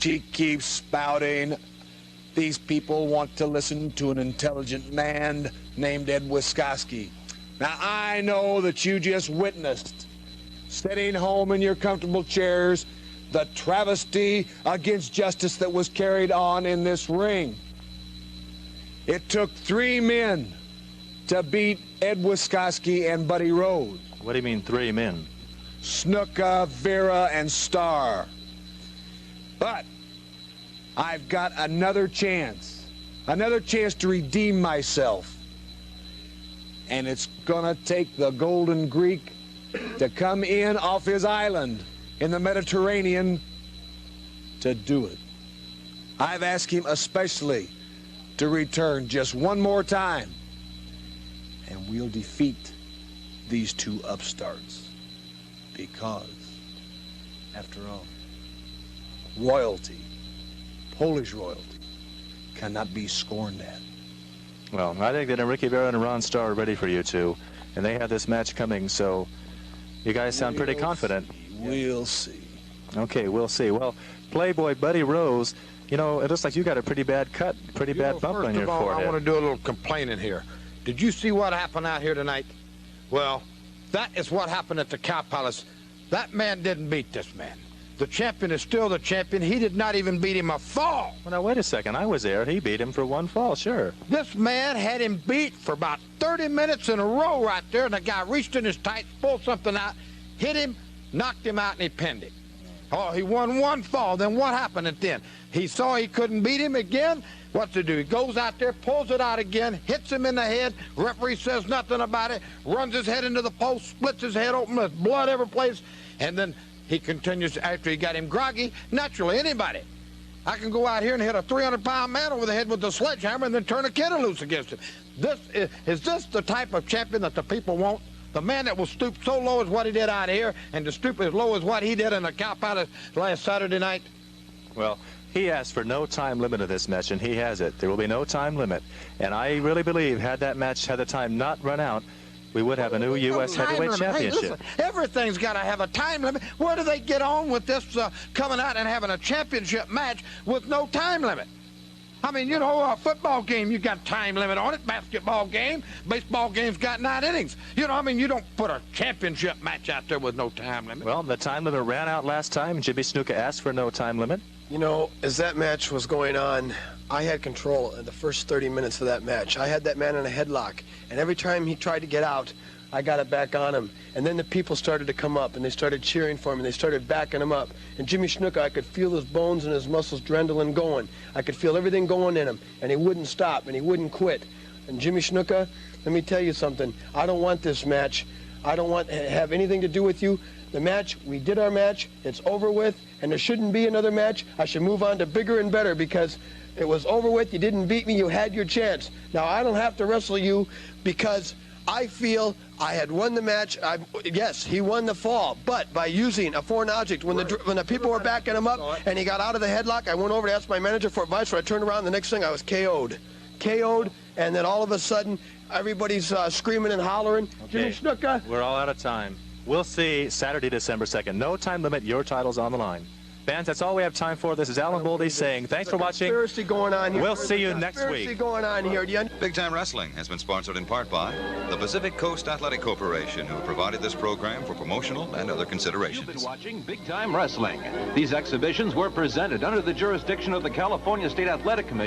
She keeps spouting. These people want to listen to an intelligent man named Ed Wiskowski. Now, I know that you just witnessed, sitting home in your comfortable chairs, the travesty against justice that was carried on in this ring. It took 3 men to beat Ed Wiskowski and Buddy Rose. What do you mean 3 men? Snuka, Vera, and Starr. But I've got another chance to redeem myself. And it's gonna take the Golden Greek to come in off his island in the Mediterranean to do it. I've asked him especially to return just one more time, and we'll defeat these 2 upstarts. Because, after all, royalty, Polish royalty, cannot be scorned at. Well, I think that Enrique Vera and Ron Starr are ready for you two, and they have this match coming, so you guys sound pretty confident. We'll see. Okay, we'll see. Well, Playboy Buddy Rose, you know, it looks like you got a pretty bad cut, pretty bad bump on your forehead. First of all, I want to do a little complaining here. Did you see what happened out here tonight? Well, that is what happened at the Cow Palace. That man didn't beat this man. The champion is still the champion. He did not even beat him a fall. Well, now, wait a second. I was there. He beat him for 1 fall, sure. This man had him beat for about 30 minutes in a row right there, and the guy reached in his tights, pulled something out, hit him, knocked him out, and he pinned him. Oh, he won 1 fall. Then what happened then? He saw he couldn't beat him again. What to do? He goes out there, pulls it out again, hits him in the head. Referee says nothing about it, runs his head into the post, splits his head open, there's blood every place, and then he continues after he got him groggy. Naturally, anybody. I can go out here and hit a 300-pound man over the head with the sledgehammer and then turn a kid loose against him. Is this the type of champion that the people want? The man that will stoop so low as what he did out here and to stoop as low as what he did in the Cow Palace last Saturday night? Well, he asked for no time limit of this match, and he has it. There will be no time limit. And I really believe had the time not run out, we would have a new U.S. Heavyweight Championship. Hey, listen, everything's got to have a time limit. Where do they get on with this coming out and having a championship match with no time limit? I mean, you know, a football game, you got time limit on it. Basketball game, baseball game's got 9 innings. You know, I mean, you don't put a championship match out there with no time limit. Well, the time limit ran out last time. Jimmy Snuka asked for no time limit. You know, as that match was going on, I had control in the first 30 minutes of that match. I had that man in a headlock, and every time he tried to get out, I got it back on him. And then the people started to come up, and they started cheering for him, and they started backing him up. And Jimmy Snuka, I could feel his bones and his muscles adrenaline going. I could feel everything going in him, and he wouldn't stop, and he wouldn't quit. And Jimmy Snuka, let me tell you something. I don't want this match. I don't want to have anything to do with you. The match, we did our match, it's over with, and there shouldn't be another match. I should move on to bigger and better because it was over with. You didn't beat me, you had your chance. Now, I don't have to wrestle you because I feel I had won the match. Yes, he won the fall, but by using a foreign object, when the people were backing him up and he got out of the headlock, I went over to ask my manager for advice. So I turned around, the next thing I was KO'd. And then all of a sudden, everybody's screaming and hollering. Okay. Jimmy Snuka. We're all out of time. We'll see Saturday, December 2nd. No time limit. Your title's on the line. Fans, that's all we have time for. This is Alan Boldy saying thanks for watching. Conspiracy going on here. We'll see you next week. Conspiracy going on here. Big Time Wrestling has been sponsored in part by the Pacific Coast Athletic Corporation, who provided this program for promotional and other considerations. You've been watching Big Time Wrestling. These exhibitions were presented under the jurisdiction of the California State Athletic Commission.